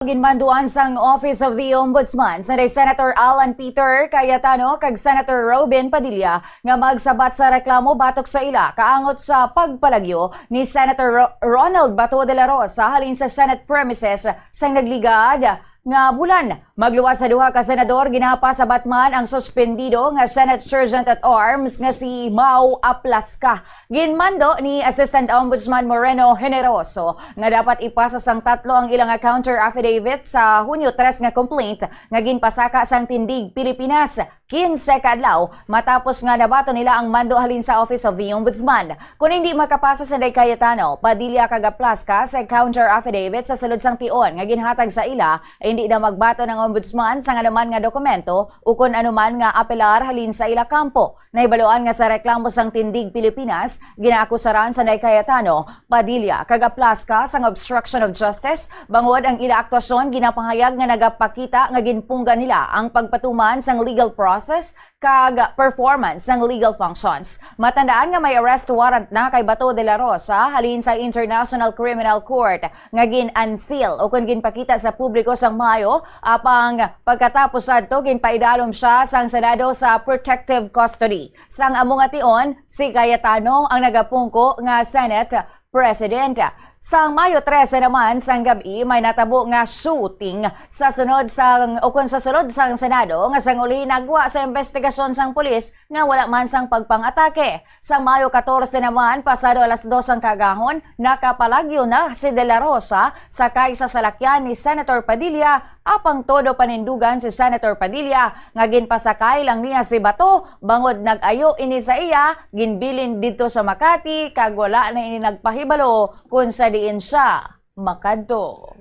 Ginmanduan sang Office of the Ombudsman sa Senator Alan Peter Cayetano kag Senator Robin Padilla nga magsabat sa reklamo batok sa ila kaangot sa pagpalagyo ni Senator Ronald Bato de la Rosa halin sa Senate premises sang nagligad nga bulan. Magluwas sa duha ka senador ginapa sa Batman ang suspendido nga Senate Sergeant at Arms nga si Mau Aplasca. Ginmando ni Assistant Ombudsman Moreno Generoso nga dapat ipasa sang tatlo ang ilang counter affidavit sa Hunyo 3 nga complaint nga ginpasaka sang Tindig Pilipinas 15 kadlaw matapos nga nabato nila ang mando halin sa Office of the Ombudsman. Kung hindi makapasa sa Cayetano, Padilla kag Aplasca sa counter affidavit sa sulod sang tion nga ginhatag sa ila ay hindi na magbato ng Ombudsman sa anuman nga dokumento o kung anuman nga apelar halin sa ila kampo. Naibaluan nga sa reklamo sang Tindig Pilipinas, ginaakusaran sa Cayetano, Padilla kag Aplasca sang obstruction of justice bangod ang ila aktwasyon ginapahayag nga nagapakita nga ginpungga nila ang pagpatuman sang legal process kag performance ng legal functions. Matandaan nga may arrest warrant na kay Bato de la Rosa halin sa International Criminal Court nga gin-unseal o kung ginpakita sa publiko sang Mayo apang pagkatapos adto ginpaidalom siya sang Senado sa protective custody. Sang among ation, si Cayetano ang nagapungko nga Senate President. Sang Mayo 13 naman sang gabi may natabo nga shooting sa sunod sang Senado nga sang uli nagwa sa investigasyon sang pulis nga wala man sang pagpang-atake. Sang Mayo 14 naman pasado alas 2 ang kagahon nakapalagyo na si De La Rosa sakay sa salakyan ni Senator Padilla apang todo panindugan si Senator Padilla nga ginpasakay lang niya si Bato bangod nag-ayo ini sa iya ginbilin dito sa Makati kag wala na ini nagpahibalo kung sa diin siya makadto.